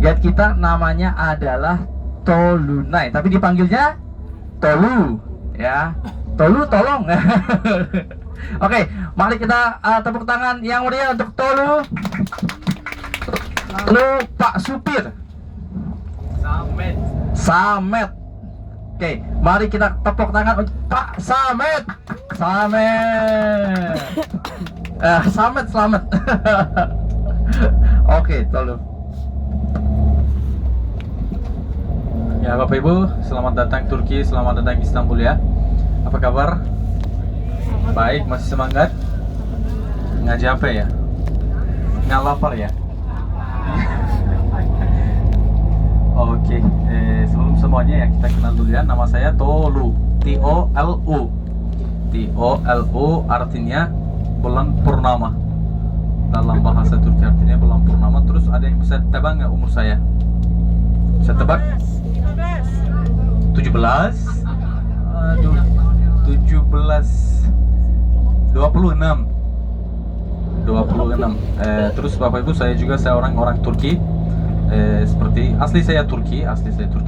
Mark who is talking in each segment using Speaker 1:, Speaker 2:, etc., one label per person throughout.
Speaker 1: Guide kita namanya adalah Tolunai, tapi dipanggilnya Tolu, ya. Tolu, tolong. Oke, mari kita tepuk tangan yang meriah untuk Tolu. Lalu Pak Supir. Samet. Oke, mari kita tepuk tangan untuk Pak Samet. Samet, selamat. Oke, Tolu.
Speaker 2: Ya Bapak Ibu, selamat datang Turki, selamat datang Istanbul ya. Apa kabar? Baik, masih semangat? Nggak capek ya? Nggak lapar ya? Oke, sebelum semuanya ya kita kenal dulu ya. Nama saya Tolu, T-O-L-U. T-O-L-U artinya bulan purnama. Dalam bahasa Turki artinya bulan purnama. Terus ada yang bisa tebak nggak umur saya? Bisa tebak? 17. Aduh, 17. 26. Terus Bapak Ibu, saya orang Turki. Seperti asli saya Turki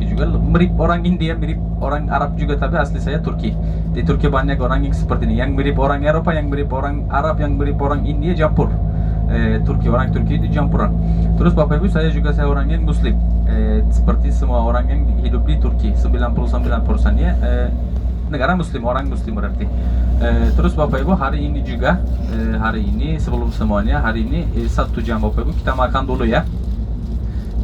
Speaker 2: juga, mirip orang India, mirip orang Arab juga, tapi asli saya Turki. Di Turki banyak orang yang seperti ini, yang mirip orang Eropa, yang mirip orang Arab, yang mirip orang India, campur. Orang Turki itu campuran. Terus Bapak Ibu, saya orang yang Muslim. Seperti semua orang yang hidup di Turki, 99%-nya negara Muslim, orang Muslim berarti. Terus Bapak Ibu, hari ini sebelum semuanya, hari ini 1 jam Bapak Ibu kita makan dulu ya.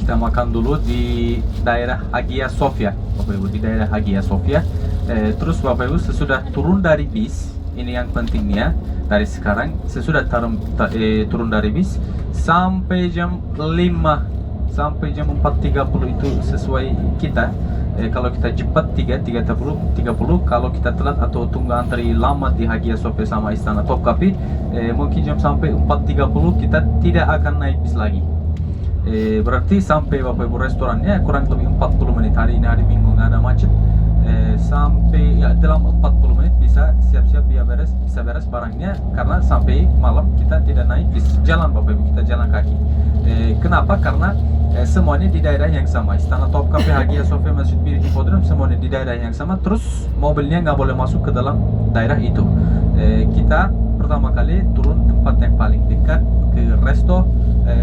Speaker 2: Kita makan dulu di daerah Hagia Sophia, Bapak Ibu, di daerah Hagia Sophia. Terus Bapak Ibu, sesudah turun dari bis, ini yang pentingnya, dari sekarang sesudah turun dari bis sampai jam 5 sampai jam 4.30 itu sesuai kita. Kalau kita cepat 3.30, kalau kita telat atau tunggu antri lama di Hagia Sophia sama Istana Topkapi, mungkin jam sampai 4.30 kita tidak akan naik bis lagi. Berarti sampai Bapak Ibu restorannya kurang lebih 40 menit. Hari ini hari Minggu nggak ada macet. Sampai ya dalam 40 menit bisa siap-siap bisa beres barangnya, karena sampai malam kita tidak naik bis, jalan Bapak Ibu, kita jalan kaki. Kenapa? Karena semuanya di daerah yang sama. Istana Topkapi, Hagia Sophia, Masjid Bir, Hipodrom, semuanya di daerah yang sama. Terus mobilnya nggak boleh masuk ke dalam daerah itu. Kita pertama kali turun tempat yang paling dekat ke resto,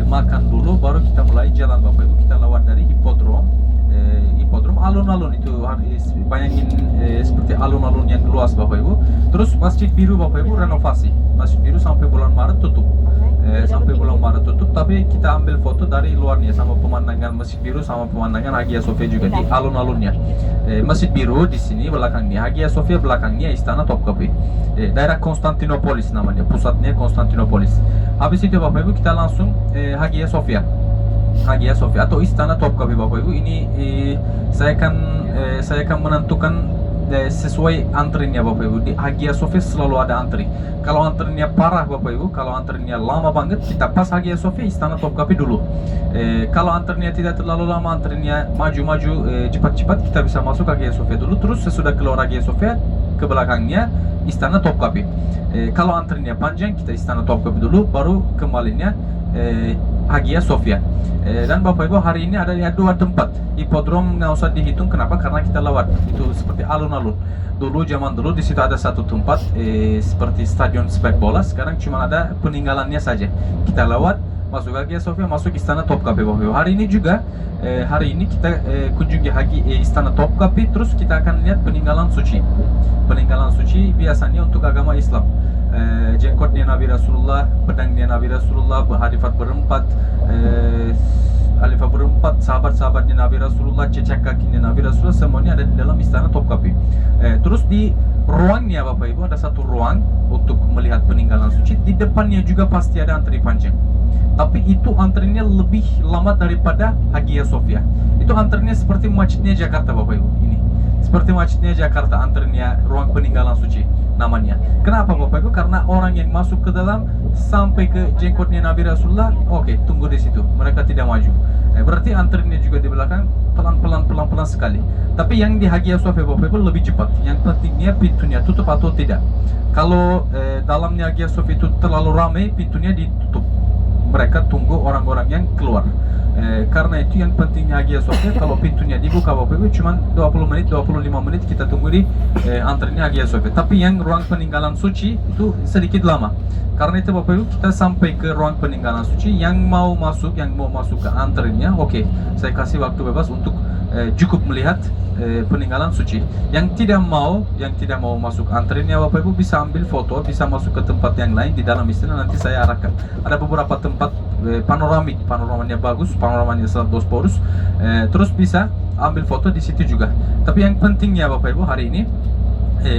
Speaker 2: makan dulu, baru kita mulai jalan Bapak Ibu. Kita lewat dari Hipodrom, alun-alun itu, bayangin seperti alun-alun yang luas Bapak Ibu. Terus Masjid Biru Bapak Ibu renovasi. Masjid Biru sampai bulan Maret tutup. Tapi kita ambil foto dari luarnya sama pemandangan Masjid Biru sama pemandangan Hagia Sophia juga di alun-alunnya. Masjid Biru di sini belakangnya, Hagia Sophia belakangnya Istana Topkapi. Daerah Konstantinopolis namanya, pusatnya Konstantinopolis. Habis itu Bapak Ibu kita langsung Hagia Sophia atau Istana Topkapi Bapak Ibu. Ini saya akan menentukan sesuai antrinya Bapak Ibu. Di Hagia Sophia selalu ada antri. Kalau antrinya parah Bapak Ibu, kalau antrinya lama banget, kita pas Hagia Sophia, Istana Topkapi dulu. Kalau antrinya tidak terlalu lama, antrinya maju-maju, cepat-cepat, kita bisa masuk Hagia Sophia dulu. Terus sesudah keluar Hagia Sophia, ke belakangnya Istana Topkapi. Kalau antrinya panjang, kita Istana Topkapi dulu, baru kembalinya Hagia Sophia. Dan Bapak Ibu, hari ini ada 2 tempat. Hipodrom nggak usah dihitung, kenapa? Karena kita lewat itu seperti alun-alun. Zaman dulu di situ ada 1 tempat seperti stadion sepak bola. Sekarang cuma ada peninggalannya saja. Kita lewat, masuk Hagia Sophia, masuk Istana Topkapi Bapak Ibu. Hari ini juga hari ini kita kunjungi Istana Topkapi. Terus kita akan lihat peninggalan suci. Peninggalan suci biasanya untuk agama Islam. Jengkotnya Nabi Rasulullah, pedangnya Nabi Rasulullah, Khalifah berempat, sahabat-sahabatnya Nabi Rasulullah, cecak kakinya Nabi Rasulullah, semuanya ada di dalam Istana Topkapi. Terus di ruangnya Bapak Ibu ada 1 ruang untuk melihat peninggalan suci. Di depannya juga pasti ada antri panjang. Tapi itu antrinya lebih lama daripada Hagia Sophia. Itu antrinya seperti masjidnya Jakarta Bapak Ibu. Ini seperti masjidnya Jakarta, antrinya ruang peninggalan suci namanya. Kenapa Bapak Ibu? Karena orang yang masuk ke dalam sampai ke jengkotnya Nabi Rasulullah, oke, tunggu di situ. Mereka tidak maju. Berarti antrinya juga di belakang pelan-pelan sekali. Tapi yang di Hagia Sophia Bapak Ibu lebih cepat. Yang pentingnya pintunya tutup atau tidak. Kalau dalamnya Hagia Sophia itu terlalu ramai, pintunya ditutup. Mereka tunggu orang-orang yang keluar. Karena itu yang pentingnya Hagia Sophia kalau pintunya dibuka Bapak Ibu cuma 20 menit, 25 menit kita tunggu di antrenya Hagia Sophia. Tapi yang ruang peninggalan suci itu sedikit lama. Karena itu Bapak Ibu kita sampai ke ruang peninggalan suci, yang mau masuk ke antrenya, oke, saya kasih waktu bebas untuk cukup melihat peninggalan suci. Yang tidak mau masuk antrenya Bapak Ibu bisa ambil foto, bisa masuk ke tempat yang lain di dalam istilah, nanti saya arahkan. Ada beberapa tempat panoramanya bagus, panoramanya Selat Bosporus, terus bisa ambil foto di situ juga. Tapi yang pentingnya Bapak Ibu hari ini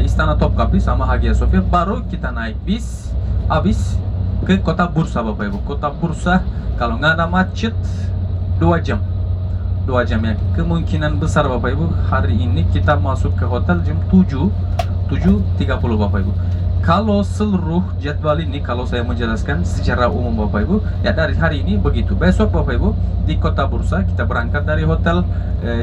Speaker 2: Istana Topkapi sama Hagia Sophia, baru kita naik bis habis ke Kota Bursa Bapak Ibu. Kota Bursa kalau nggak ada macet 2 jam ya. Kemungkinan besar Bapak Ibu hari ini kita masuk ke hotel jam 7.30 Bapak Ibu. Kalau seluruh jadwal ini, kalau saya menjelaskan secara umum Bapak Ibu, ya dari hari ini begitu. Besok Bapak Ibu di Kota Bursa kita berangkat dari hotel,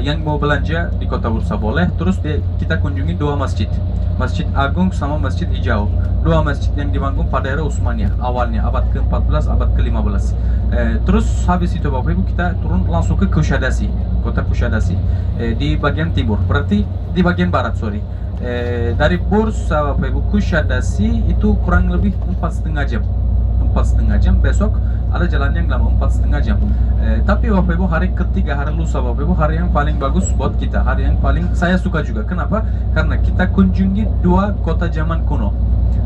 Speaker 2: yang mau belanja di Kota Bursa boleh. Terus kita kunjungi 2 masjid, Masjid Agung sama Masjid Hijau. 2 masjid yang dibangun pada era Utsmaniyah awalnya abad ke-14, abad ke-15. Terus habis itu Bapak Ibu kita turun langsung ke Kushadasi, kota Kushadasi di bagian timur, berarti di bagian barat, sorry. Dari Bursa Bapak Ibu Kushadasi itu kurang lebih 4,5 jam. 4,5 jam. Besok ada jalan yang lama 4,5 jam. Tapi Bapak Ibu hari ketiga, hari lusa Bapak Ibu, hari yang paling bagus buat kita, hari yang paling saya suka juga. Kenapa? Karena kita kunjungi 2 kota zaman kuno.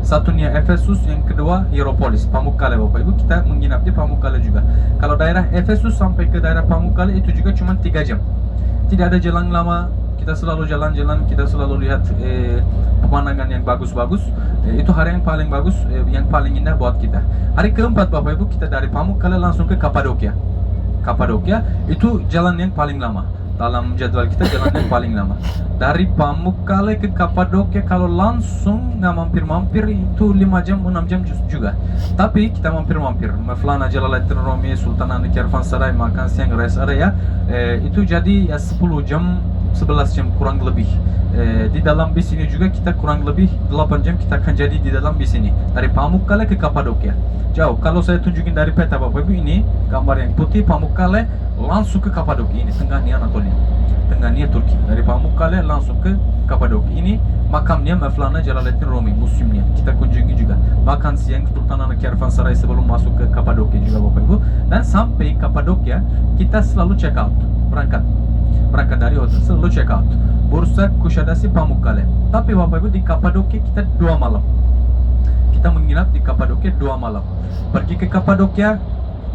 Speaker 2: Satunya Efesus, yang kedua Hierapolis, Pamukkale Bapak Ibu. Kita menginap di Pamukkale juga. Kalau daerah Efesus sampai ke daerah Pamukkale itu juga cuma 3 jam. Tidak ada jalan lama. Kita selalu jalan-jalan, kita selalu lihat pemandangan yang bagus-bagus. Itu hari yang paling bagus, yang paling indah buat kita. Hari keempat Bapak Ibu kita dari Pamukkale langsung ke Kapadokia. Kapadokia itu jalan yang paling lama. Dalam jadwal kita jalan yang paling lama. Dari Pamukkale ke Kapadokia kalau langsung nggak mampir-mampir itu 5 jam, 6 jam juga. Tapi kita mampir-mampir. Mevlana, Jalaladdin Rumi, Sultan Anik Kervansaray, makan siang, rest area. Itu jadi ya 10 jam, 11 jam kurang lebih. Di dalam bis ini juga kita kurang lebih 8 jam kita akan jadi di dalam bis ini. Dari Pamukkale ke Kapadokia. Jauh. Kalau saya tunjukin dari peta Bapak Ibu, ini gambar yang putih Pamukkale langsung ke Kapadokia. Ini tengahnya Anatolia, tengahnya Turki. Dari Pamukkale langsung ke Kapadokia. Ini makamnya Mevlana Jalaladdin Rumi, museumnya kita kunjungi juga. Makan siang Sultan Anak Kervansaray sebelum masuk ke Kapadokia juga Bapak Ibu. Dan sampai Kapadokia kita selalu check out, berangkat dari hotel selalu check out. Bursa, Kushadasi, Pamukkale. Tapi Bapak Ibu di Kapadokia kita 2 malam. Kita menginap di Kapadokia 2 malam. Pergi ke Kapadokia,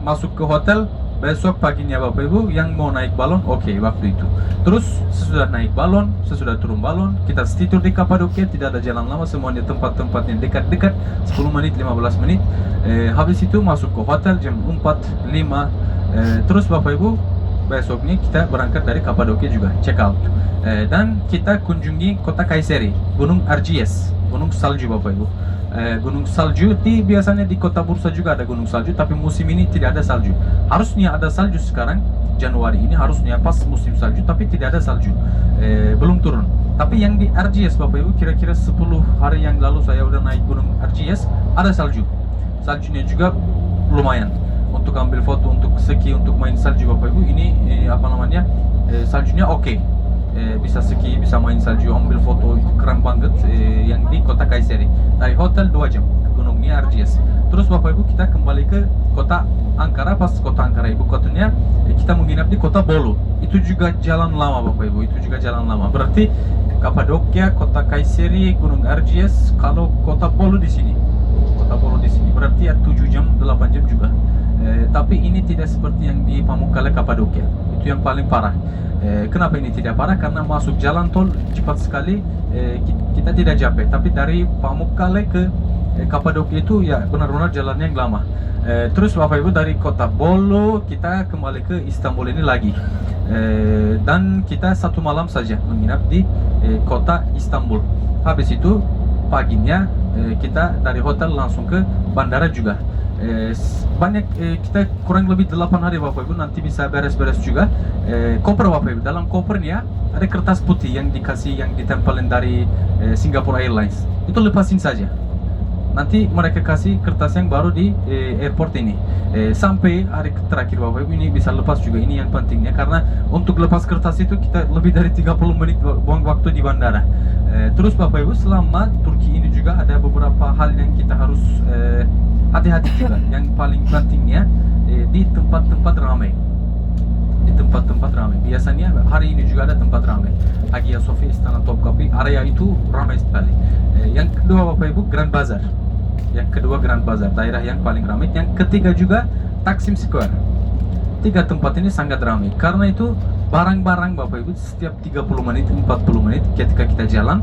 Speaker 2: masuk ke hotel. Besok paginya Bapak Ibu yang mau naik balon, oke, waktu itu. Terus sesudah naik balon, sesudah turun balon, kita tidur di Kapadokia. Tidak ada jalan lama, semuanya tempat-tempat yang dekat-dekat, 10 menit, 15 menit. Habis itu masuk ke hotel jam 4, 5. Terus Bapak Ibu besoknya kita berangkat dari Kapadokia juga, check out. Dan kita kunjungi kota Kayseri, Gunung Erciyes, gunung salju Bapak Ibu. Gunung salju biasanya di Kota Bursa juga ada gunung salju, tapi musim ini tidak ada salju. Harusnya ada salju sekarang, Januari ini harusnya pas musim salju, tapi tidak ada salju, belum turun. Tapi yang di Erciyes Bapak Ibu, kira-kira 10 hari yang lalu saya udah naik gunung Erciyes, ada salju. Saljunya juga lumayan untuk ambil foto, untuk ski, untuk main salju Bapak Ibu. Ini saljunya oke. Bisa ski, bisa main salju, ambil foto, itu keren banget. Yang di kota Kayseri, dari hotel 2 jam ke gunungnya Erciyes. Terus Bapak Ibu kita kembali ke kota Ankara. Pas kota Ankara ibu kotanya, kita menginap di kota Bolu. Itu juga jalan lama Bapak Ibu, itu juga jalan lama. Berarti Kapadokia, kota Kayseri, gunung Erciyes. Kalau kota Bolu di sini, berarti ya 7 jam, 8 jam juga. Tapi ini tidak seperti yang di Pamukkale Kapadokia. Itu yang paling parah. Kenapa ini tidak parah? Karena masuk jalan tol cepat sekali, kita tidak capek. Tapi dari Pamukkale ke Kapadokia itu ya benar-benar jalannya yang lama. Terus Bapak Ibu dari kota Bolu kita kembali ke Istanbul ini lagi. Dan kita 1 malam saja menginap di kota Istanbul. Habis itu paginya kita dari hotel langsung ke bandara juga. Banyak, kita kurang lebih 8 hari Bapak Ibu, nanti bisa beres-beres juga. Koper Bapak Ibu, dalam kopernya ada kertas putih yang dikasih, yang ditempelin dari Singapore Airlines. Itu lepasin saja, nanti mereka kasih kertas yang baru di airport ini. Sampai hari terakhir Bapak Ibu ini bisa lepas juga, ini yang pentingnya, karena untuk lepas kertas itu kita lebih dari 30 menit buang waktu di bandara. Terus Bapak Ibu, selama Turki ini juga ada beberapa hal yang kita harus hati-hati juga. Yang paling pentingnya di tempat-tempat ramai. Di tempat-tempat ramai. Biasanya hari ini juga ada tempat ramai. Hagia Sophia, Istana Topkapi, area itu ramai sekali. Yang kedua Bapak Ibu, Grand Bazar. Yang kedua Grand Bazar, daerah yang paling ramai. Yang ketiga juga Taksim Square. Tiga tempat ini sangat ramai. Karena itu barang-barang Bapak Ibu setiap 30 menit, 40 menit ketika kita jalan,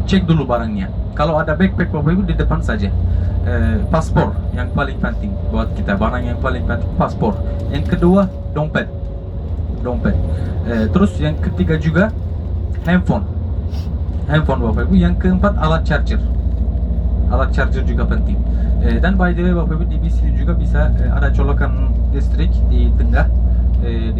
Speaker 2: cek dulu barangnya. Kalau ada backpack Bapak Ibu di depan saja. Paspor yang paling penting buat kita, barang yang paling penting paspor. Yang kedua dompet. Terus yang ketiga juga handphone Bapak Ibu. Yang keempat alat charger juga penting. Dan by the way Bapak Ibu, di sini juga bisa ada colokan listrik di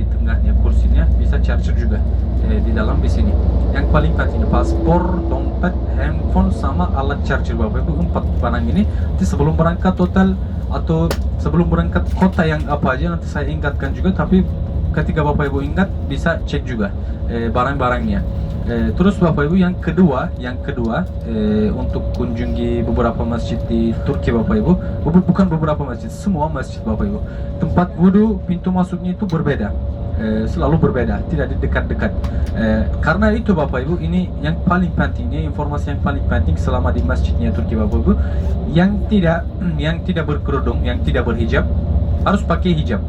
Speaker 2: tengahnya kursinya, bisa charger juga di dalam di sini. Yang paling penting paspor, dompet, handphone sama alat charger Bapak Ibu. 4 barang ini nanti sebelum berangkat hotel atau sebelum berangkat kota yang apa aja nanti saya ingatkan juga, tapi ketika Bapak Ibu ingat bisa cek juga barang-barangnya. Terus Bapak Ibu, yang kedua untuk kunjungi beberapa masjid di Turki Bapak Ibu, bukan beberapa masjid, semua masjid Bapak Ibu. Tempat wudhu, pintu masuknya itu berbeda, selalu berbeda, tidak di dekat-dekat. Karena itu Bapak Ibu, ini yang paling penting, ini informasi yang paling penting selama di masjidnya Turki Bapak Ibu. Yang tidak berkerudung, yang tidak berhijab harus pakai hijab.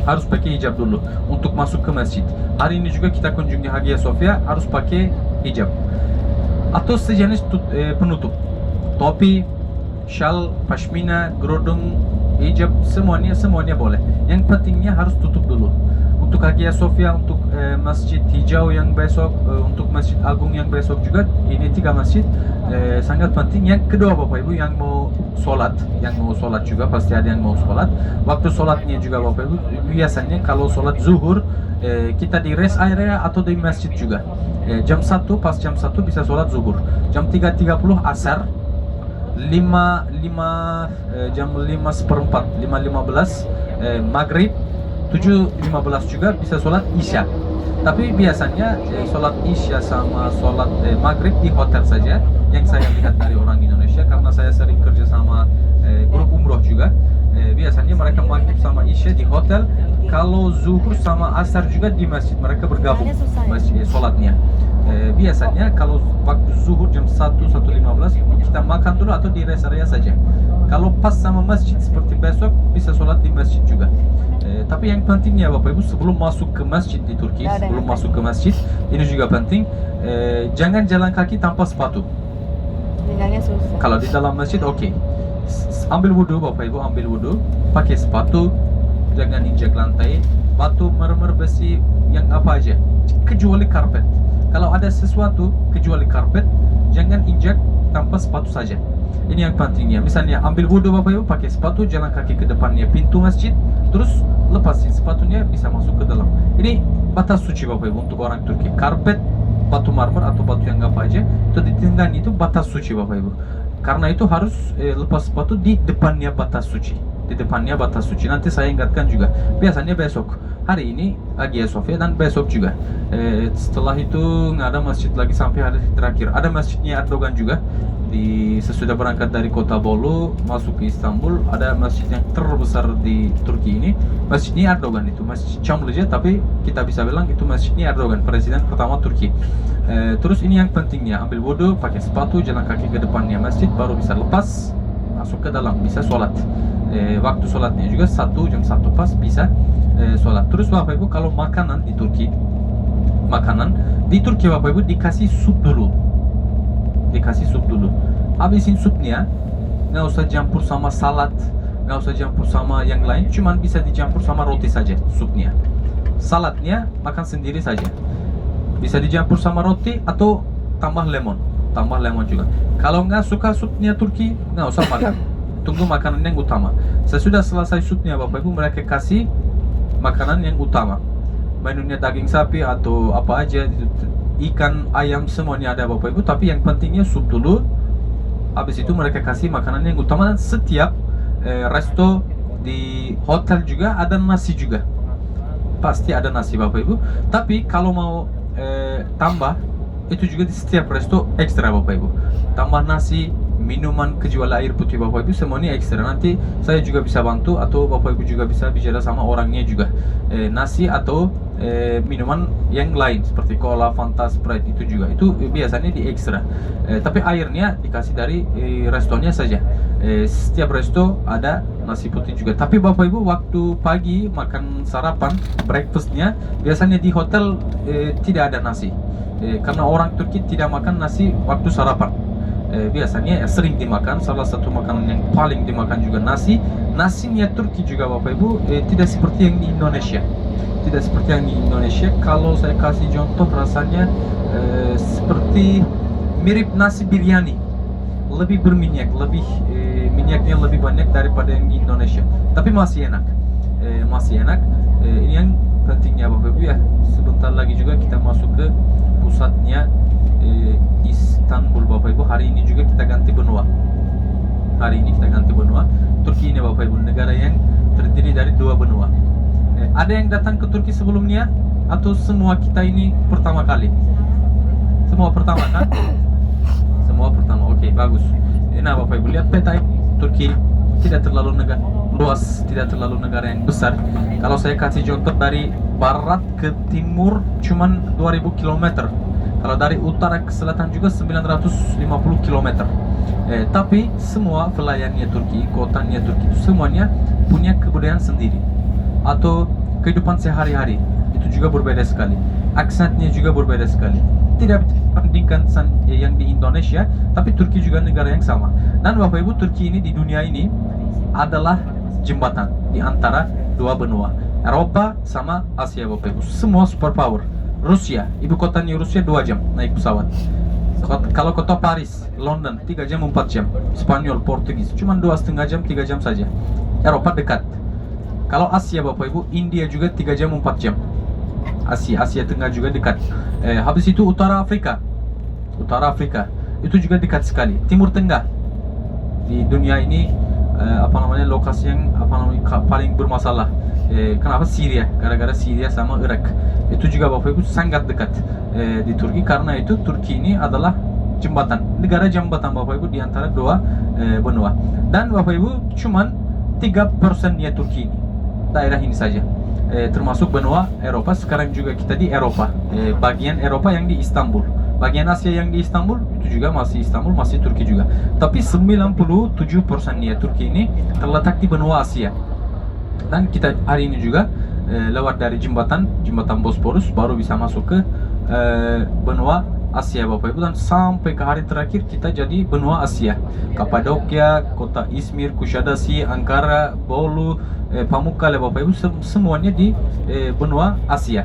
Speaker 2: Harus pakai hijab dulu untuk masuk ke masjid. Hari ini juga kita kunjungi Hagia Sophia, harus pakai hijab atau sejenis penutup, topi, shawl, pashmina, kerudung, hijab, semuanya boleh. Yang pentingnya harus tutup dulu. Untuk Hagia Sophia, untuk Masjid Hijau yang besok, untuk Masjid Agung yang besok juga, ini 3 masjid sangat penting. Yang kedua Bapak Ibu, yang mau sholat juga pasti ada yang mau sholat. Waktu sholatnya juga Bapak Ibu, biasanya kalau sholat zuhur kita di rest area atau di masjid juga. Jam 1, pas jam 1 bisa sholat zuhur. Jam 3.30 asar, jam 5:15 maghrib, 7.15 juga bisa sholat isya. Tapi biasanya sholat isya sama sholat maghrib di hotel saja, yang saya lihat dari orang Indonesia, karena saya sering kerja sama grup umroh juga. Biasanya mereka maghrib sama isya di hotel. Kalau zuhur sama asar juga di masjid, mereka bergabung masjid sholatnya. Biasanya kalau waktu zuhur jam 1:15 kita makan dulu atau di rest area saja. Kalau pas sama masjid seperti besok bisa sholat di masjid juga. Tapi yang pentingnya Bapak Ibu, sebelum masuk ke masjid di Turki, ini juga penting, jangan jalan kaki tanpa sepatu. Kalau di dalam masjid oke. Ambil wudhu Bapak Ibu, pakai sepatu, jangan injak lantai, batu, mermer, besi, yang apa aja, kecuali karpet. Kalau ada sesuatu kecuali karpet, jangan injak tanpa sepatu saja. Ini yang pentingnya. Misalnya ambil wudhu Bapak Ibu, pakai sepatu, jalan kaki ke depannya pintu masjid, terus lepasin sepatunya, bisa masuk ke dalam. Ini batas suci Bapak Ibu untuk orang Turki. Karpet, batu marmer atau batu yang apa aja, itu di tengah itu batas suci Bapak Ibu. Karena itu harus lepas sepatu di depannya batas suci. Nanti saya ingatkan juga. Biasanya besok, hari ini Hagia Sophia dan besok juga. Setelah itu nggak ada masjid lagi sampai hari terakhir. Ada masjidnya Erdogan juga. Sesudah berangkat dari kota Bolu masuk ke Istanbul, ada masjid yang terbesar di Turki ini, masjidnya Erdogan, itu Masjid Çamlıca, tapi kita bisa bilang itu masjidnya Erdogan, presiden pertama Turki. Terus ini yang pentingnya, ambil wudhu, pakai sepatu, jalan kaki ke depannya masjid, baru bisa lepas, masuk ke dalam, bisa sholat. Waktu sholatnya juga jam 1 pas bisa sholat. Terus Bapak Ibu, kalau makanan di Turki Bapak Ibu dikasih sup dulu. Habisin supnya, nggak usah campur sama salad, nggak usah campur sama yang lain, cuman bisa dicampur sama roti saja supnya. Saladnya makan sendiri saja, bisa dicampur sama roti atau tambah lemon juga. Kalau nggak suka supnya Turki, nggak usah makan, tunggu makanan yang utama. Sesudah selesai supnya Bapak Ibu, mereka kasih makanan yang utama, menunya daging sapi atau apa aja, ikan, ayam, semuanya ada Bapak Ibu. Tapi yang pentingnya sup dulu, Habis itu mereka kasih makanan yang utama. Dan setiap resto di hotel juga ada nasi juga, pasti ada nasi Bapak Ibu. Tapi kalau mau tambah, itu juga di setiap resto ekstra Bapak Ibu, tambah nasi, minuman, kejual air putih Bapak Ibu, semuanya ekstra. Nanti saya juga bisa bantu, atau Bapak Ibu juga bisa bicara sama orangnya juga, nasi atau minuman yang lain seperti cola, Fanta, Sprite, itu juga itu biasanya di ekstra. Tapi airnya dikasih dari restonya saja. Setiap resto ada nasi putih juga. Tapi Bapak Ibu waktu pagi makan sarapan, breakfastnya biasanya di hotel tidak ada nasi, karena orang Turki tidak makan nasi waktu sarapan. Biasanya sering dimakan, salah satu makanan yang paling dimakan juga nasi. Nasinya Turki juga Bapak Ibu tidak seperti yang di Indonesia, tidak seperti yang di Indonesia. Kalau saya kasih contoh, rasanya seperti mirip nasi biryani, lebih berminyak, minyaknya lebih banyak daripada yang di Indonesia. Tapi masih enak, masih enak. Ini yang pentingnya Bapak Ibu ya. Sebentar lagi juga kita masuk ke pusatnya Istanbul Bapak Ibu. Hari ini juga kita ganti benua. Hari ini kita ganti benua. Turki ini Bapak Ibu negara yang terdiri dari 2 benua. Ada yang datang ke Turki sebelumnya atau semua kita ini pertama kali? Semua pertama kan? Semua pertama. Oke, bagus. Nah Bapak Ibu lihat peta Turki tidak terlalu luas, tidak terlalu negara yang besar. Kalau saya kasih contoh dari barat ke timur cuman 2000 km. Kalau dari utara ke selatan juga 950 km. Tapi semua wilayahnya Turki, kotanya Turki itu semuanya punya kebudayaan sendiri, atau kehidupan sehari-hari itu juga berbeda sekali. Aksennya juga berbeda sekali. Tidak dibandingkan yang di Indonesia, tapi Turki juga negara yang sama. Dan Bapak Ibu, Turki ini di dunia ini adalah jembatan di antara 2 benua, Eropa sama Asia Bapak Ibu. Semua superpower. Rusia, ibu kotanya Rusia 2 jam naik pesawat. Kalau kota Paris, London 3 jam 4 jam. Spanyol, Portugis cuma 2,5 jam 3 jam saja. Eropa dekat. Kalau Asia Bapak Ibu, India juga 3 jam 4 jam. Asia Tengah juga dekat. Habis itu Utara Afrika itu juga dekat sekali. Timur Tengah di dunia ini lokasi yang paling bermasalah. Kenapa? Syria, gara-gara Syria sama Irak. Itu juga Bapak Ibu sangat dekat di Turki. Karena itu Turki ini adalah jembatan, negara jembatan Bapak Ibu di antara 2 benua. Dan Bapak Ibu cuman 3%-nya Turki ini, daerah ini saja, termasuk benua Eropa. Sekarang juga kita di Eropa, bagian Eropa yang di Istanbul, bagian Asia yang di Istanbul itu juga masih Istanbul, masih Turki juga. Tapi 97%-nya Turki ini terletak di benua Asia. Dan kita hari ini juga lewat dari jembatan Bosporus baru bisa masuk ke benua Asia Bapak Ibu. Dan sampai ke hari terakhir kita jadi benua Asia. Kapadokia, kota Izmir, Kuşadası, Ankara, Bolu, Pamukkale Bapak Ibu, semuanya di benua Asia.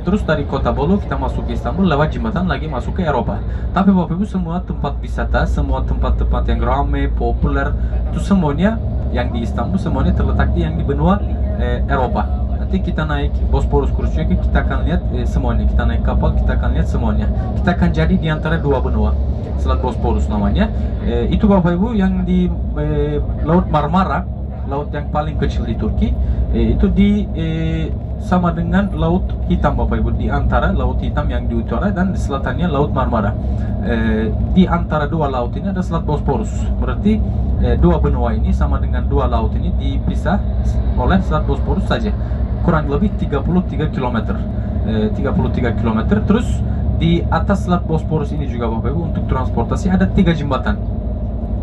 Speaker 2: Terus dari kota Bolu kita masuk ke Istanbul, lewat jembatan lagi masuk ke Eropa. Tapi Bapak Ibu, semua tempat wisata, semua tempat-tempat yang ramai, populer, itu semuanya yang di Istanbul semuanya terletak di benua Eropa. Nanti kita naik Bosporus cruise juga, kita akan lihat semuanya. Kita naik kapal, kita akan lihat semuanya. Kita akan jadi di antara 2 benua, Selat Bosporus namanya. Itu Bapak Ibu yang di Laut Marmara, laut yang paling kecil di Turki. Itu sama dengan Laut Hitam Bapak Ibu, di antara Laut Hitam yang di utara dan di selatannya Laut Marmara. Di antara 2 laut ini ada Selat Bosporus. Berarti 2 benua ini sama dengan 2 laut ini dipisah oleh Selat Bosporus saja. Kurang lebih 33 km. 33 km. Terus di atas Selat Bosporus ini juga Bapak Ibu untuk transportasi ada 3 jembatan.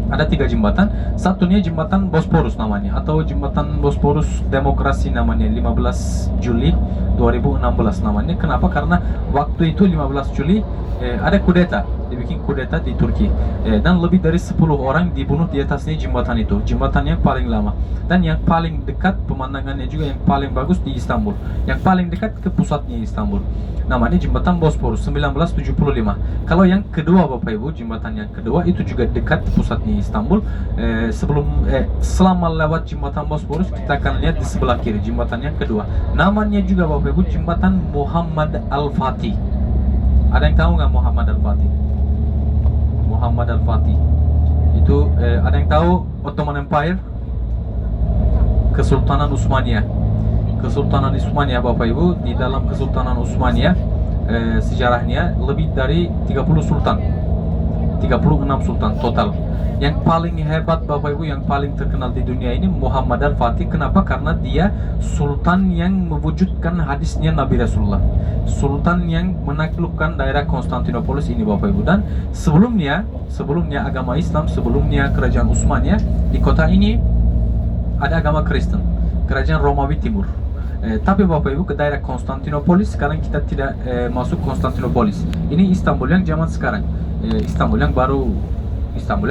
Speaker 2: Ada 3 jembatan. Satunya jembatan Bosporus namanya, atau jembatan Bosporus Demokrasi namanya, 15 Juli 2016 namanya. Kenapa? Karena waktu itu 15 Juli ada kudeta, dibikin kudeta di Turki, dan lebih dari 10 orang dibunuh di atasnya jembatan itu. Jembatan yang paling lama dan yang paling dekat, pemandangannya juga yang paling bagus di Istanbul, yang paling dekat ke pusatnya Istanbul. Namanya jembatan Bosporus 1975. Kalau yang kedua Bapak Ibu, jembatan yang kedua itu juga dekat pusatnya Istanbul. Selama lewat jembatan Bosporus kita akan lihat di sebelah kiri jembatan yang kedua. Namanya juga Bapak Ibu jembatan Muhammad Al-Fatih. Ada yang tahu nggak Muhammad Al-Fatih? Muhammad Al-Fatih Itu ada yang tahu Ottoman Empire? Kesultanan Utsmaniyah. Kesultanan Utsmaniyah Bapak Ibu, di dalam Kesultanan Utsmaniyah sejarahnya lebih dari 30 sultan. 36 sultan total. Yang paling hebat Bapak Ibu, yang paling terkenal di dunia ini Muhammad Al-Fatih. Kenapa? Karena dia sultan yang mewujudkan hadisnya Nabi Rasulullah. Sultan yang menaklukkan daerah Konstantinopolis ini Bapak Ibu. Dan sebelumnya agama Islam, sebelumnya kerajaan Utsmaniyah, di kota ini ada agama Kristen, kerajaan Romawi Timur. Tapi Bapak Ibu ke daerah Konstantinopolis, sekarang kita tidak masuk Konstantinopolis. Ini Istanbul yang zaman sekarang. Istanbul yang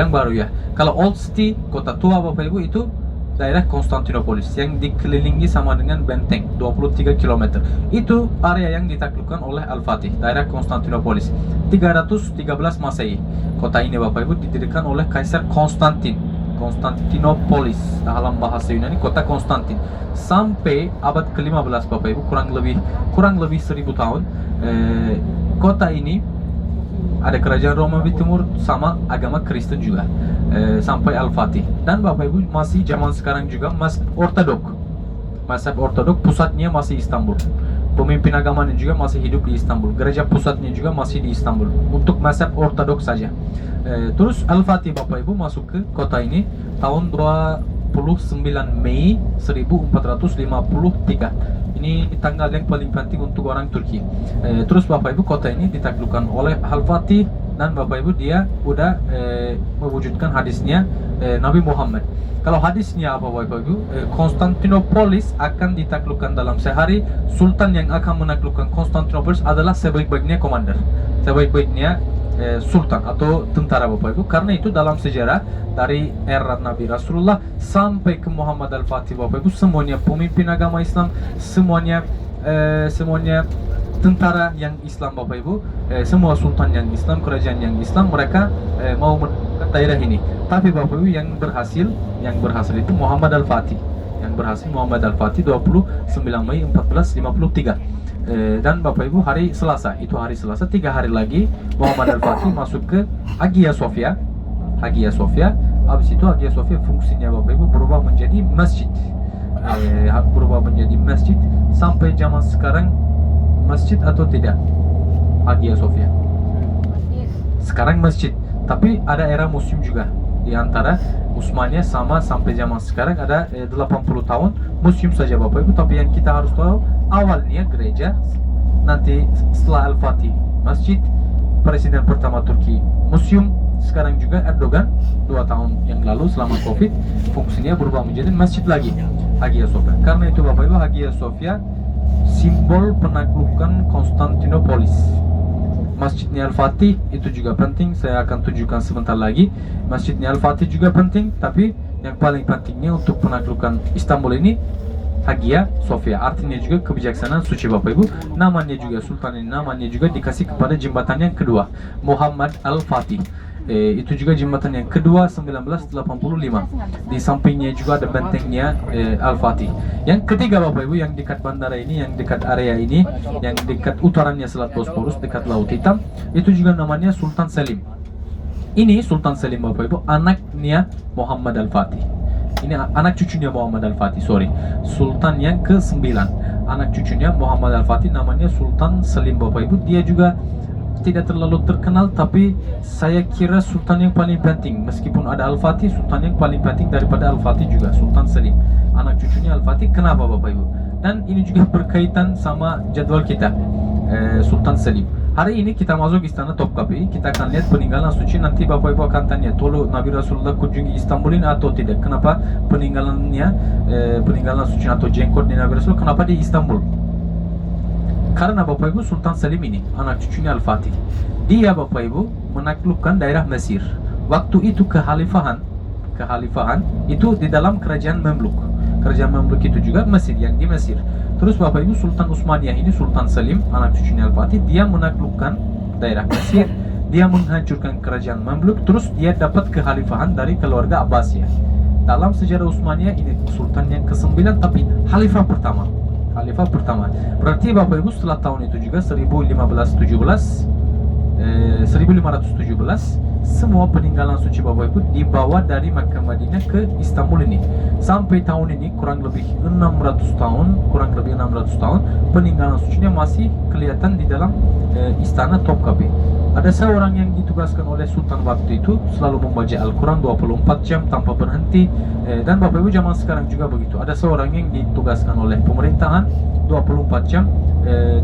Speaker 2: baru ya. Kalau Old City, kota tua Bapak Ibu, itu daerah Konstantinopolis yang dikelilingi sama dengan benteng 23 km. Itu area yang ditaklukkan oleh Al-Fatih, daerah Konstantinopolis. 313 Masehi. Kota ini Bapak Ibu didirikan oleh Kaisar Konstantin. Konstantinopolis dalam bahasa Yunani kota Konstantin. Sampai abad ke-15 Bapak Ibu, kurang lebih 1000 tahun. Kota ini ada kerajaan Romawi Timur sama agama Kristen juga, sampai Al-Fatih. Dan Bapak Ibu masih zaman sekarang juga mazhab ortodok pusatnya masih Istanbul. Pemimpin agamanya juga masih hidup di Istanbul. Gereja pusatnya juga masih di Istanbul. Untuk mazhab ortodok saja. Terus Al-Fatih Bapak Ibu masuk ke kota ini tahun 29 Mei 1453. Ini tanggal yang paling penting untuk orang Turki. Terus Bapak Ibu kota ini ditaklukkan oleh Al-Fatih, dan Bapak Ibu dia udah mewujudkan hadisnya Nabi Muhammad. Kalau hadisnya apa Bapak Ibu? Konstantinopolis akan ditaklukkan dalam sehari. Sultan yang akan menaklukkan Konstantinopolis adalah sebaik-baiknya komander, sebaik-baiknya sultan atau tentara Bapak Ibu. Karena itu dalam sejarah dari era Nabi Rasulullah sampai ke Muhammad Al-Fatih Bapak Ibu, semuanya pemimpin agama Islam, semuanya tentara yang Islam Bapak Ibu, semua sultan yang Islam, kerajaan yang Islam, mereka mau menaklukkan daerah ini. Tapi Bapak Ibu yang berhasil itu Muhammad Al-Fatih. Yang berhasil Muhammad Al-Fatih 29 Mei 1453. Dan Bapak Ibu hari Selasa, 3 hari lagi Muhammad Al-Fatih masuk ke Hagia Sophia. Habis itu Hagia Sophia fungsinya Bapak Ibu berubah menjadi masjid. Sampai zaman sekarang masjid atau tidak Hagia Sophia? Sekarang masjid, tapi ada era museum juga. Di antara Utsmaniyah sama sampai zaman sekarang ada 80 tahun museum saja Bapak Ibu. Tapi yang kita harus tahu, awalnya gereja, nanti setelah Al-Fatih masjid, presiden pertama Turki museum, sekarang juga Erdogan 2 tahun yang lalu selama Covid fungsinya berubah menjadi masjid lagi, Hagia Sophia. Karena itu Bapak Ibu, Hagia Sophia simbol penaklukan Konstantinopolis. Masjidnya Al-Fatih itu juga penting, saya akan tunjukkan sebentar lagi. Masjidnya Al-Fatih juga penting, tapi yang paling pentingnya untuk penaklukan Istanbul ini Hagia Sophia. Artinya juga kebijaksanaan suci Bapak Ibu. Namanya juga, sultan ini namanya juga dikasih kepada jembatan yang kedua, Muhammad Al-Fatih. Itu juga jembatan yang kedua 1985. Di sampingnya juga ada bentengnya Al-Fatih. Yang ketiga Bapak Ibu, yang dekat bandara ini, yang dekat area ini, yang dekat utarannya Selat Bosporus, dekat Laut Hitam, itu juga namanya Sultan Selim. Ini Sultan Selim Bapak Ibu, anaknya Muhammad Al-Fatih. Ini anak cucunya Muhammad Al-Fatih, Sultan yang ke-9. Anak cucunya Muhammad Al-Fatih namanya Sultan Selim Bapak Ibu. Dia juga tidak terlalu terkenal, tapi saya kira sultan yang paling penting. Meskipun ada Al-Fatih, sultan yang paling penting daripada Al-Fatih juga Sultan Selim, anak cucunya Al-Fatih. Kenapa Bapak Ibu? Dan ini juga berkaitan sama jadwal kita, Sultan Selim. Hari ini kita masuk istana Topkapi, kita akan lihat peninggalan suci. Nanti Bapak Ibu akan tanya, dulu Nabi Rasulullah kunjungi Istanbul ini atau tidak? Kenapa peninggalannya, peninggalan suci atau jenggot di Nabi Rasulullah, kenapa di Istanbul? Karena Bapak Ibu, Sultan Selim ini anak cucunya Al-Fatih. Dia Bapak Ibu menaklukkan daerah Mesir. Waktu itu kekhalifahan itu di dalam kerajaan Mamluk. Kerajaan Mamluk itu juga Mesir, yang di Mesir. Terus Bapak Ibu, Sultan Utsmaniyah ini, Sultan Selim anak cucunya Al-Fatih, dia menaklukkan daerah Mesir. Dia menghancurkan kerajaan Mamluk. Terus dia dapat kekhalifahan dari keluarga Abbasiyah. Dalam sejarah Utsmaniyah ini Sultan yang ke-9, tapi Khalifah pertama. Berarti Bapak Ibu setelah tahun itu juga 1517 semua peninggalan suci Bapak Ibu dibawa dari Makkah Madinah ke Istanbul ini. Sampai tahun ini kurang lebih 600 tahun peninggalan sucinya masih kelihatan di dalam istana Topkapi. Ada seorang yang ditugaskan oleh Sultan waktu itu selalu membaca Al-Quran 24 jam tanpa berhenti, dan Bapak Ibu zaman sekarang juga begitu. Ada seorang yang ditugaskan oleh pemerintahan 24 jam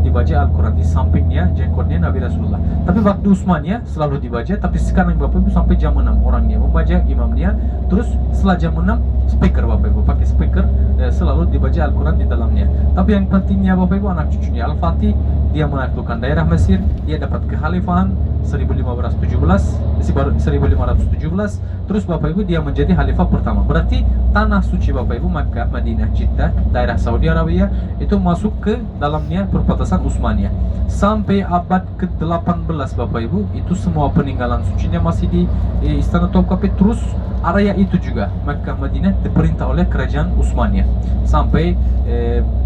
Speaker 2: dibaca Al-Quran, di sampingnya jenggotnya Nabi Rasulullah. Tapi waktu Utsmaniyah selalu dibaca, tapi sekarang Bapak Ibu sampai jam 6 orangnya membaca, imamnya. Terus setelah jam 6 speaker Bapak Ibu pakai speaker, selalu dibaca Al-Quran di dalamnya. Tapi yang pentingnya Bapak Ibu, anak cucunya Al-Fatih, dia menaklukkan daerah Mesir, dia dapat kekhalifahan 1517, terus Bapak Ibu dia menjadi khalifah pertama. Berarti tanah suci Bapak Ibu Makkah, Madinah, Jeddah, daerah Saudi Arabia itu masuk ke dalamnya perbatasan Utsmaniyah. Sampai abad ke-18 Bapak Ibu, itu semua peninggalan sucinya masih di Istana Topkapi. Terus area itu juga Makkah, Madinah diperintah oleh kerajaan Utsmaniyah sampai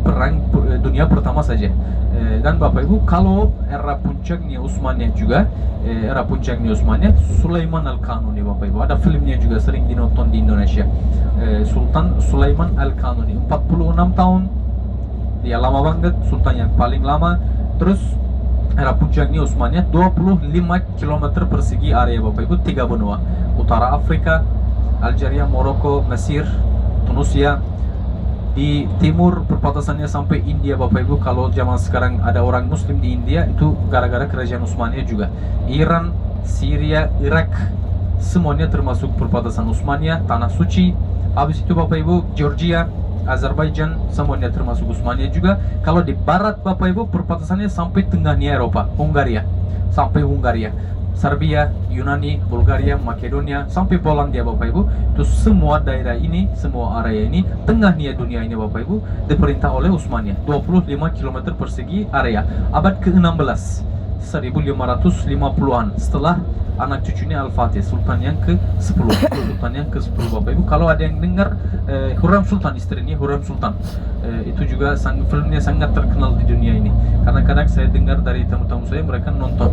Speaker 2: perang dunia pertama saja. Dan Bapak Ibu, kalau era puncaknya Utsmaniyah juga, Sulaiman Al-Kanuni Bapak Ibu, ada filmnya juga sering dinonton di Indonesia. Sultan Sulaiman Al-Kanuni 46 tahun, dia lama banget, sultan yang paling lama. Terus era puncaknya Utsmaniyah 25 km persegi area Bapak Ibu, 3 benua, utara Afrika, Algeria, Maroko, Mesir, Tunisia. Di timur perbatasannya sampai India Bapak Ibu. Kalau zaman sekarang ada orang muslim di India, itu gara-gara kerajaan Utsmaniyah juga. Iran, Syria, Irak, semuanya termasuk perbatasan Utsmaniyah, tanah suci. Habis itu Bapak Ibu, Georgia, Azerbaijan, semuanya termasuk Utsmaniyah juga. Kalau di barat Bapak Ibu, perbatasannya sampai tengahnya Eropa, Hungaria, sampai Hungaria, Serbia, Yunani, Bulgaria, Makedonia, sampai Polandia Bapak Ibu. Itu semua daerah ini, semua area ini, tengahnya dunia ini Bapak Ibu, diperintah oleh Utsmaniyah. 25 km persegi area. Abad ke-16, 1550-an, setelah anak cucunya Al-Fatih, Sultan yang ke-10. Sultan yang ke-10 Bapak Ibu. Kalau ada yang dengar Hurrem Sultan, istrinya Hurrem Sultan, itu juga filmnya sangat terkenal di dunia ini. Kadang-kadang saya dengar dari tamu-tamu saya, mereka nonton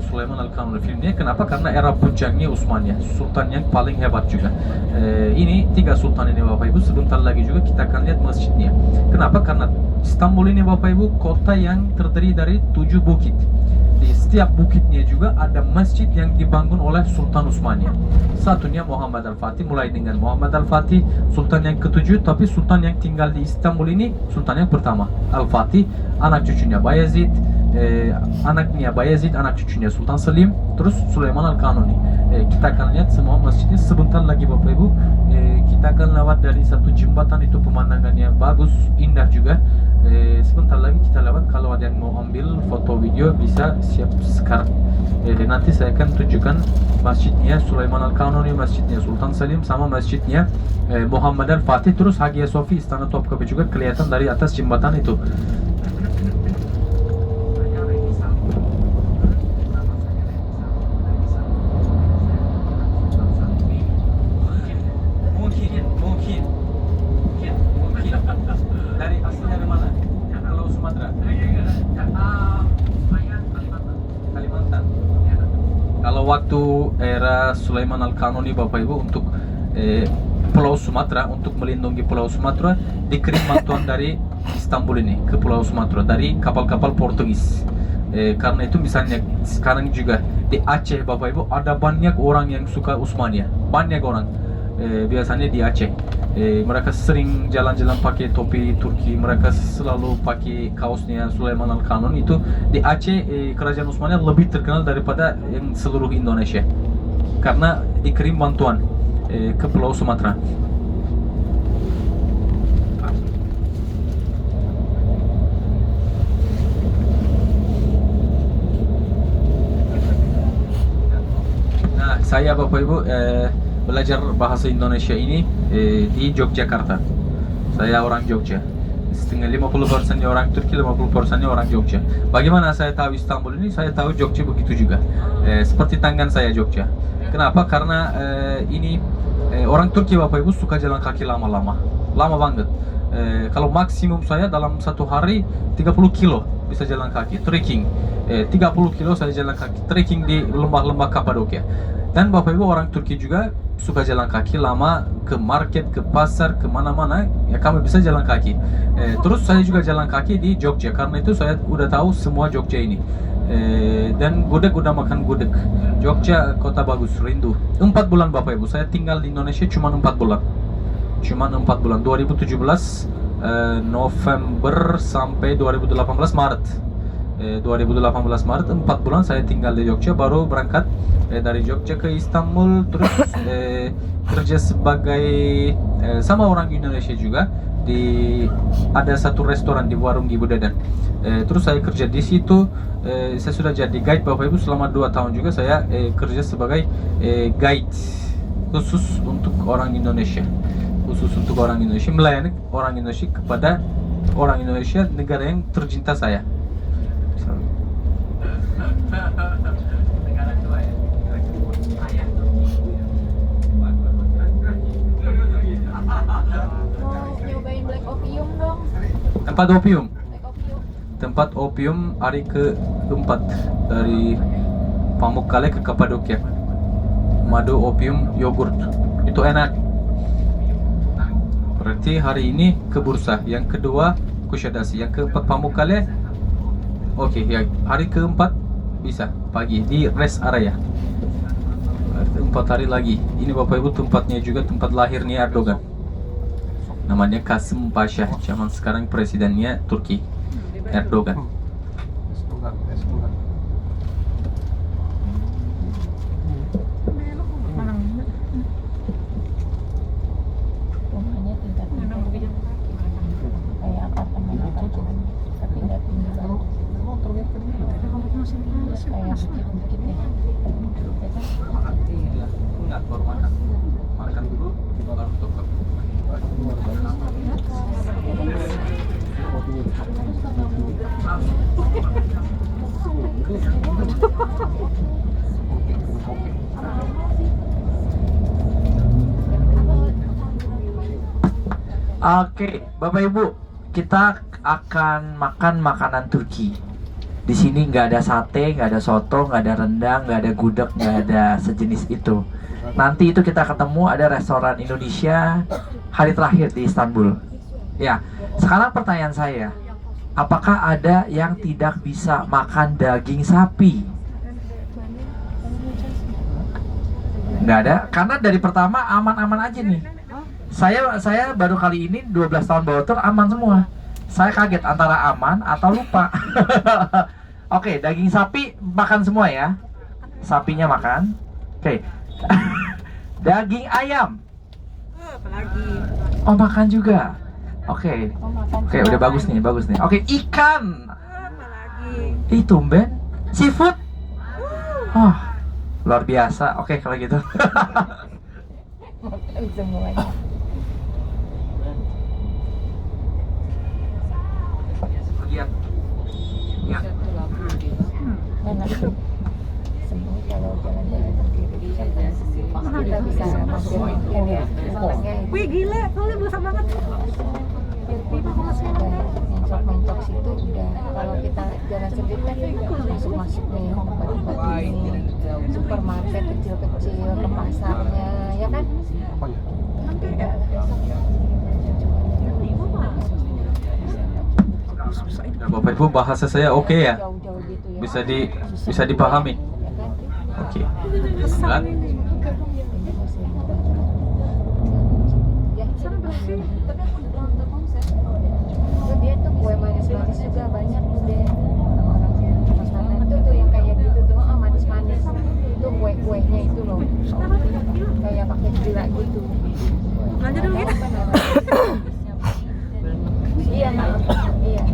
Speaker 2: Sulaiman Al-Kanuni filmnya. Kenapa? Karena era puncaknya Utsmaniyah, sultan yang paling hebat juga. Ini 3 sultan ini Bapak Ibu. Sebentar lagi juga kita akan lihat masjidnya. Kenapa? Karena Istanbul ini Bapak Ibu kota yang terdiri dari 7 bukit. Di setiap bukitnya juga ada masjid yang dibangun oleh Sultan Utsmaniyah. Satunya Muhammad Al-Fatih, mulai dengan Muhammad Al-Fatih, sultan yang ke-7. Tapi sultan yang tinggal di Istanbul ini sultan yang pertama, Al-Fatih, anak cucunya Bayezid, anaknya Bayezid, anak cucunya Sultan Selim, terus Sulaiman Al-Kanuni. Kita akan lihat semua masjidnya sebentar lagi Bapak Ibu. Kita akan lewat dari satu jembatan, itu pemandangannya bagus, indah juga. Sebentar lagi kita lewat. Kalau ada yang mau ambil foto video bisa siap sekarang. Nanti saya akan tunjukkan masjidnya Sulaiman Al-Kanuni, masjidnya Sultan Selim, sama masjidnya Muhammad Al-Fatih. Terus Hagia Sophia, Istana Topkapi juga kelihatan dari atas jembatan itu. Dari aslinya dari mana? Kalau Sumatera? Kalimantan. Kalau waktu era Sulaiman Al-Kanuni Bapak Ibu, untuk Pulau Sumatera, untuk melindungi Pulau Sumatera, dikirim bantuan dari Istanbul ini ke Pulau Sumatera dari kapal-kapal Portugis. Karena itu misalnya sekarang juga di Aceh Bapak Ibu ada banyak orang yang suka Utsmaniyah, banyak orang. Biasanya di Aceh, mereka sering jalan-jalan pakai topi Turki, mereka selalu pakai kaosnya Sulaiman Al-Kanuni. Itu di Aceh, kerajaan Utsmaniyah lebih terkenal daripada yang seluruh Indonesia, karena dikirim bantuan ke Pulau Sumatera. Nah, saya Bapak Ibu belajar bahasa Indonesia ini di Yogyakarta. Saya orang Jogja. Setengah 50% orang Turki, 50% orang Jogja. Bagaimana saya tahu Istanbul ini? Saya tahu Jogja begitu juga. Seperti tangan saya Jogja. Kenapa? Karena ini orang Turki Bapak Ibu suka jalan kaki lama-lama, lama banget. Kalau maksimum saya dalam satu hari 30 kilo bisa jalan kaki, trekking. 30 kilo saya jalan kaki, trekking di lembah-lembah Kapadokia. Dan Bapak Ibu orang Turki juga suka jalan kaki lama, ke market, ke pasar, kemana-mana, ya kami bisa jalan kaki. Terus saya juga jalan kaki di Jogja, karena itu saya udah tahu semua Jogja ini. Dan gudeg udah makan gudeg. Jogja kota bagus, rindu. 4 bulan Bapak Ibu, saya tinggal di Indonesia cuma 4 bulan. Cuma 4 bulan, 2017 November sampai 2018 Maret. 2018 Maret 4 bulan saya tinggal di Jogja, baru berangkat dari Jogja ke Istanbul, terus kerja sebagai sama orang Indonesia juga di ada satu restoran di Warung Ibu Dadan. Terus saya kerja di situ, saya sudah jadi guide Bapak Ibu selama 2 tahun juga saya kerja sebagai guide khusus untuk orang Indonesia. Khusus untuk orang Indonesia, melayani orang Indonesia kepada orang Indonesia, negara yang tercinta saya.
Speaker 3: Mau nyobain black opium dong.
Speaker 2: Tempat opium.
Speaker 3: Black opium.
Speaker 2: Tempat opium hari keempat dari Pamukkale ke Kapadokia. Madu opium yogurt. Itu enak. Berarti hari ini ke Bursa, yang kedua Kushadasi, yang keempat Pamukkale. Oke, ya hari keempat bisa pagi di rest area. 4 hari lagi. Ini Bapak Ibu tempatnya juga tempat lahirnya Erdogan. Namanya Kasım Pasha. Zaman sekarang presidennya Turki, Erdogan.
Speaker 3: Rumahnya tingkat 3. Kayak apartemen tapi nggak tinggi banget. Kayak bukit-bukit ya.
Speaker 2: Enggak, baru makan. Makan dulu, baru tutup.
Speaker 1: Oke, Bapak Ibu, kita akan makan makanan Turki. Di sini nggak ada sate, nggak ada soto, nggak ada rendang, nggak ada gudeg, nggak ada sejenis itu. Nanti itu kita ketemu ada restoran Indonesia hari terakhir di Istanbul. Ya, sekarang pertanyaan saya, apakah ada yang tidak bisa makan daging sapi? Nggak ada, karena dari pertama aman-aman aja nih. Saya baru kali ini 12 tahun bawa tur aman semua. Saya kaget antara aman atau lupa. Oke, daging sapi makan semua ya. Sapinya makan. Oke. Daging ayam.
Speaker 4: Apalagi
Speaker 1: Oh, makan juga. Oke. Oke, udah bagus nih, bagus nih. Oke, ikan.
Speaker 4: apalagi
Speaker 1: Tumben. Seafood. Oh, luar biasa. Oke, kalau gitu.
Speaker 3: Makan semuanya.
Speaker 1: Lihat. Ya.
Speaker 3: Enak. Semua kalau jalan-jalan sendiri kita bisa mampir ya.
Speaker 4: wih gila, soalnya besar banget.
Speaker 3: Mencok-mencok situ udah, kalau kita jalan sendiri kan masuk-masuk nih tempat-tempat ini, supermarket kecil-kecil, ke pasarnya, ya kan?
Speaker 2: Nah, Bapak Ibu bahasa saya oke ya?
Speaker 3: Jauh-jauh gitu ya.
Speaker 2: Bisa dipahami.
Speaker 3: Ya kan?
Speaker 2: Oke. Enggak?
Speaker 3: Ya, sana bersih. Tapi aku udah nonton konser. Terus dia tuh kue manis-manis juga banyak deh. Orang-orangnya makanan itu tuh yang kayak gitu tuh, manis-manis. Itu kue-kuenya itu loh. Kayak pakai gula gitu.
Speaker 4: Belanja dulu kita.
Speaker 3: Iya, Kak. Iya.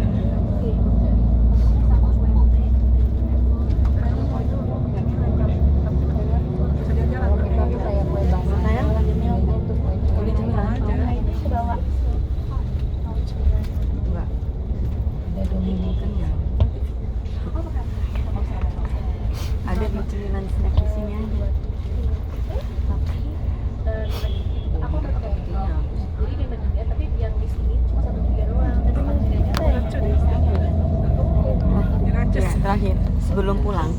Speaker 3: Kalau kita tuh kayak kue basah. Kayaknya tuh kue bawa. Ada Dominican ya.
Speaker 4: Ada di cemilan snack di sini aja.
Speaker 3: Aku pakai jadi di media tapi yang di sini cuma 1 3 doang. Tapi kan
Speaker 4: terakhir sebelum pulang.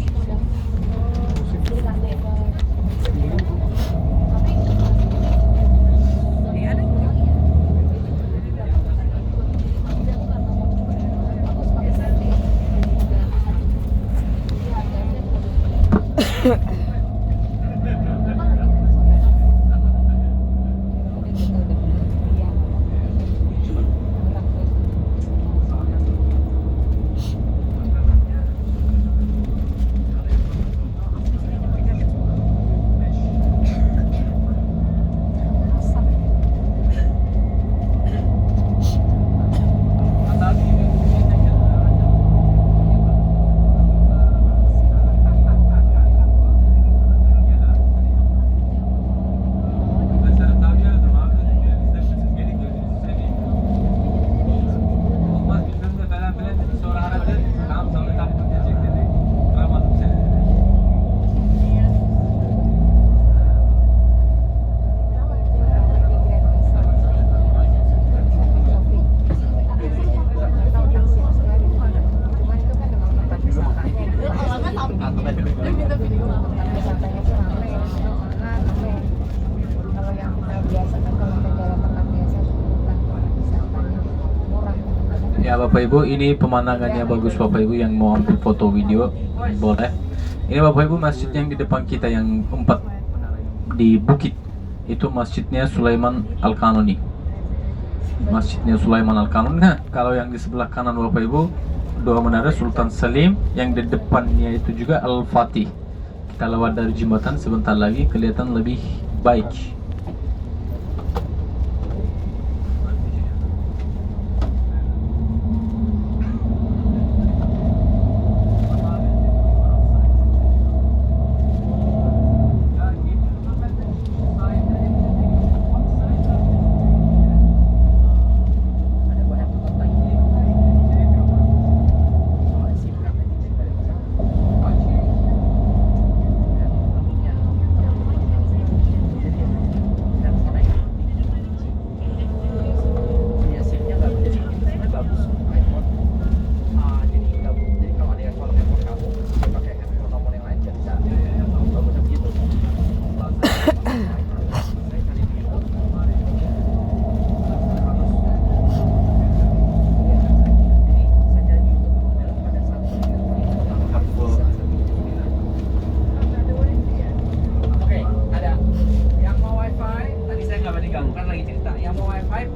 Speaker 2: Ya Bapak Ibu, ini pemandangannya bagus Bapak Ibu. Yang mau ambil foto video boleh. Ini Bapak Ibu masjid yang di depan kita yang 4 di bukit. Itu masjidnya Sulaiman Al-Kanuni. Masjidnya Sulaiman Al-Kanuni. Nah, kalau yang di sebelah kanan Bapak Ibu, dua menara Sultan Salim. Yang di depannya itu juga Al-Fatih. Kita lewat dari jembatan sebentar lagi kelihatan lebih baik.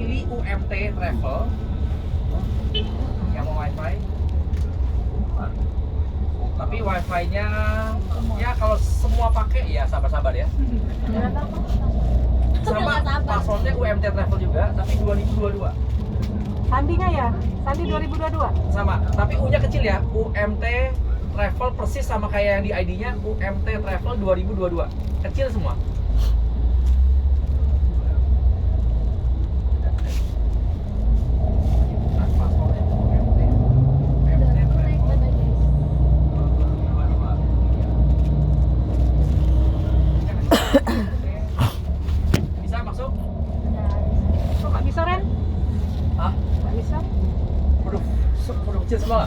Speaker 1: pilih UMT Travel. Yang mau wifi. Tapi wifi-nya ya kalau semua pakai ya sabar-sabar ya. Sama passwordnya UMT Travel juga, tapi 2022.
Speaker 5: Sandinya ya? Sandi 2022?
Speaker 1: Sama, tapi U-nya kecil ya. UMT Travel persis sama kayak yang di ID-nya, UMT Travel 2022. Kecil semua. Bisa masuk?
Speaker 5: Kok nggak bisa, Ren?
Speaker 1: Hah?
Speaker 5: Nggak bisa?
Speaker 1: Waduh kecil semua.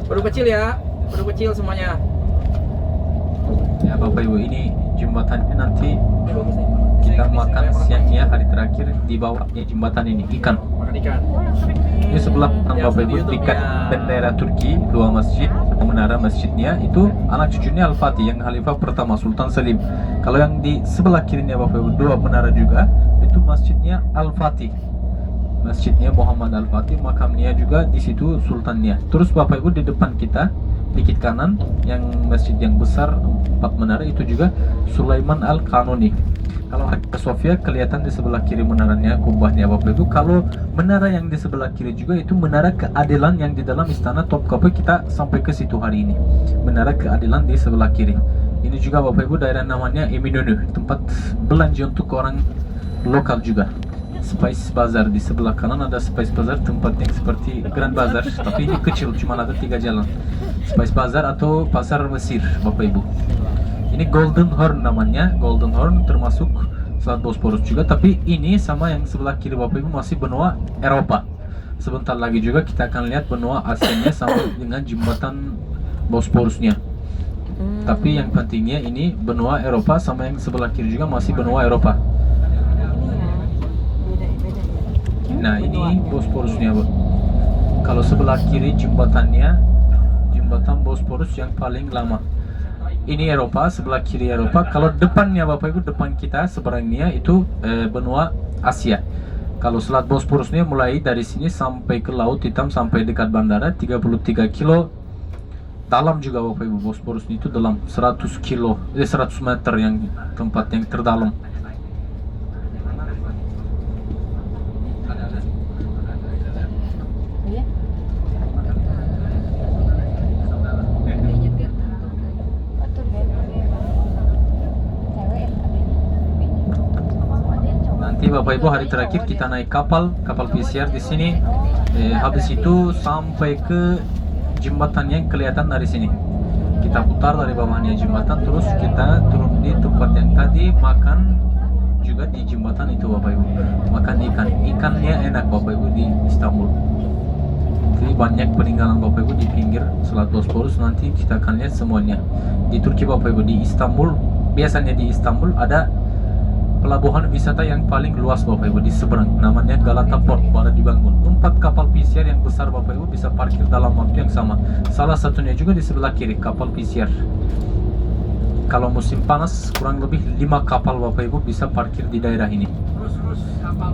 Speaker 1: Baru kecil ya, baru kecil semuanya.
Speaker 2: Ya Bapak Ibu, ini jembatannya nanti kita makan siangnya hari terakhir di bawahnya jembatan ini ikan.
Speaker 1: Makan ikan.
Speaker 2: Ini sebelah kanan Bapak Ibu ikan bendera Turki, dua masjid, menara masjidnya itu anak cucunya Al-Fatih yang Khalifah pertama Sultan Salim. Kalau yang di sebelah kirinya Bapak Ibu dua menara juga itu masjidnya Al-Fatih. Masjidnya Muhammad Al-Fatih, makamnya juga di situ sultannya. Terus Bapak Ibu di depan kita dikit kanan yang masjid yang besar 4 menara itu juga Sulaiman Al-Kanuni. Kalau Hagia Sophia kelihatan di sebelah kiri menaranya, kubahnya Bapak Ibu. Kalau menara yang di sebelah kiri juga itu menara keadilan yang di dalam istana Topkapı, kita sampai ke situ hari ini. Menara keadilan di sebelah kiri. Ini juga Bapak Ibu daerah namanya Eminönü, tempat belanja untuk orang lokal juga. Spice Bazar di sebelah kanan ada Spice Bazar, tempat yang seperti Grand Bazar, tapi ini kecil, cuma ada 3 jalan. Spice Bazar atau Pasar Mesir Bapak Ibu. Ini Golden Horn namanya. Golden Horn termasuk Selat Bosporus juga, tapi ini sama yang sebelah kiri Bapak Ibu masih benua Eropa. Sebentar lagi juga kita akan lihat benua Asianya sama dengan jembatan Bosporusnya. Tapi yang pentingnya ini benua Eropa sama yang sebelah kiri juga masih benua Eropa. Nah ini Bosporusnya, Bu. Kalau sebelah kiri jembatannya, jembatan Bosporus yang paling lama. Ini Eropa, sebelah kiri Eropa. Kalau depannya Bapak Ibu, depan kita seberangnya itu benua Asia. Kalau Selat Bosporusnya mulai dari sini sampai ke Laut Hitam sampai dekat bandara 33 kilo. Dalam juga Bapak Ibu, Bosporus itu dalam 100 kilo, 100 meter yang tempat yang terdalam.
Speaker 3: Iya.
Speaker 2: Nanti Bapak Ibu hari terakhir kita naik kapal pesiar di sini. Habis itu sampai ke jembatan yang kelihatan dari sini. Kita putar dari bawahnya jembatan, terus kita turun di tempat yang tadi, makan juga di jembatan itu Bapak Ibu. Makan ikannya enak Bapak Ibu di Istanbul. Jadi banyak peninggalan Bapak Ibu di pinggir Selat Bosporus, nanti kita akan lihat semuanya. Di Turki Bapak Ibu, di Istanbul, biasanya di Istanbul ada pelabuhan wisata yang paling luas Bapak Ibu di seberang, namanya Galata Port, baru dibangun. 4 kapal pesiar yang besar Bapak Ibu bisa parkir dalam waktu yang sama. Salah satunya juga di sebelah kiri, kapal pesiar. Kalau musim panas kurang lebih 5 kapal Bapak Ibu bisa parkir di daerah ini.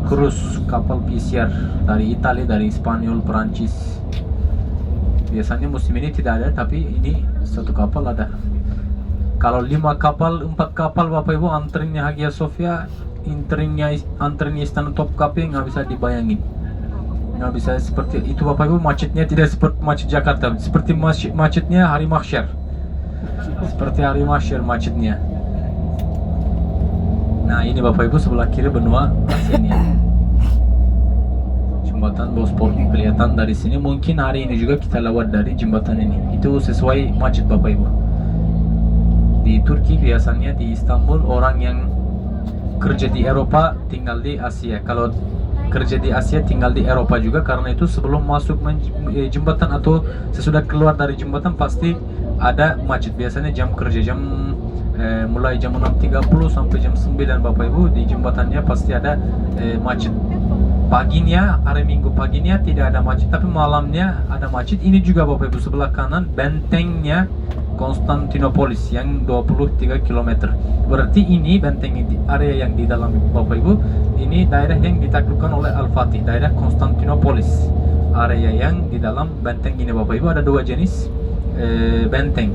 Speaker 2: Cruise kapal pesiar dari Italia, dari Spanyol, Perancis. Biasanya musim ini tidak ada, tapi ini satu kapal ada. Kalau 5 kapal, 4 kapal Bapak Ibu, antrennya Hagia Sophia, antrennya Istana Topkapi, nggak bisa dibayangin. Nggak bisa seperti itu Bapak Ibu, macetnya tidak seperti macet Jakarta, seperti macetnya hari mahsyar. Seperti hari mahsyar macetnya. Nah ini Bapak Ibu sebelah kiri benua Asia. Jembatan Bosporus kelihatan dari sini. Mungkin hari ini juga kita lewat dari jembatan ini. Itu sesuai macet Bapak Ibu. Di Turki biasanya di Istanbul orang yang kerja di Eropa tinggal di Asia. Kalau kerja di Asia tinggal di Eropa juga, karena itu sebelum masuk jembatan atau sesudah keluar dari jembatan pasti ada macet. Biasanya jam kerja mulai jam 6.30 sampai jam 9 Bapak Ibu di jembatannya pasti ada macet. Paginya, hari Minggu paginya tidak ada macet, tapi malamnya ada macet. Ini juga Bapak Ibu sebelah kanan bentengnya Konstantinopolis yang 23 km. Berarti ini benteng area yang di dalam Bapak Ibu, ini daerah yang ditaklukkan oleh Al-Fatih, daerah Konstantinopolis. Area yang di dalam benteng ini Bapak Ibu ada 2 jenis benteng.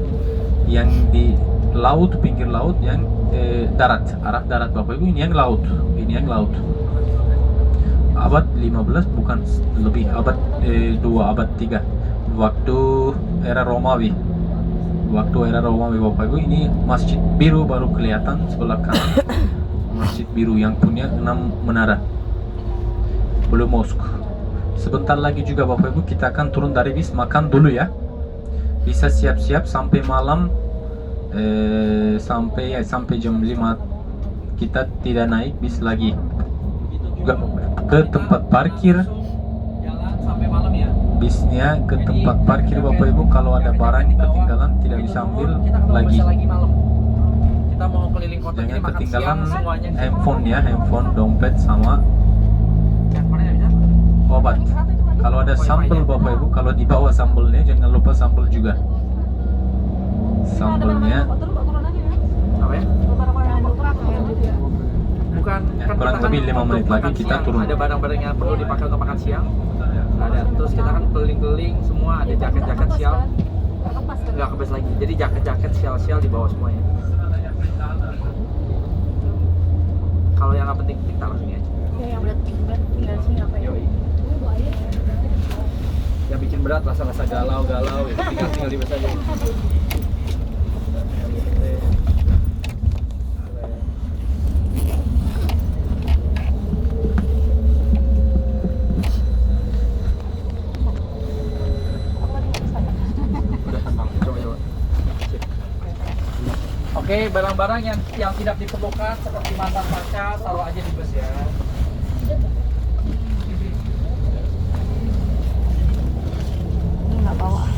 Speaker 2: Yang di laut, pinggir laut, yang darat, arah darat Bapak Ibu. Ini yang laut, ini yang laut. Abad 15 bukan lebih, abad 2, abad 3 waktu era Romawi. Waktu era Romawi Bapak Ibu, ini Masjid Biru baru kelihatan sebelah kanan. Masjid Biru yang punya 6 menara, Blue Mosque. Sebentar lagi juga Bapak Ibu kita akan turun dari bis, makan dulu ya. Bisa siap-siap sampai malam, sampai jam 5 kita tidak naik bis lagi. Juga ke tempat parkir. Bisnya ke tempat parkir Bapak Ibu, kalau ada barang ketinggalan tidak bisa ambil lagi.
Speaker 6: Kita mau keliling kota,
Speaker 2: Jangan
Speaker 6: jadi makan
Speaker 2: ketinggalan
Speaker 6: siang semuanya.
Speaker 2: handphone ya, handphone, dompet sama
Speaker 6: Handphonenya bisa?
Speaker 2: obat. Kalau ada sambal Bapak Ibu, kalau dibawa sambalnya jangan lupa sambal juga. Sambelnya
Speaker 6: Apa ya? Bukan,
Speaker 2: ya,
Speaker 6: kan
Speaker 2: kurang
Speaker 6: kita
Speaker 2: lebih
Speaker 6: kan
Speaker 2: 5 menit
Speaker 6: untuk
Speaker 2: lagi
Speaker 6: makan
Speaker 2: kita
Speaker 6: siang,
Speaker 2: turun.
Speaker 6: Ada barang-barang yang perlu dipakai untuk makan siang. Ada. Terus kita kan keliling-keliling semua, ada jaket-jaket sial. Nggak kebes lagi. Jadi jaket-jaket sial-sial di bawah semuanya. Kalau yang nggak penting kita taruh sini aja.
Speaker 5: yang berat tinggal sini apa ya?
Speaker 6: Yang bikin berat rasa-rasa galau-galau itu tinggal di bawah saja.
Speaker 1: Oke, barang-barang yang tidak diperlukan seperti mantan pacar taruh aja di bus ya.
Speaker 4: Ini nggak bawa.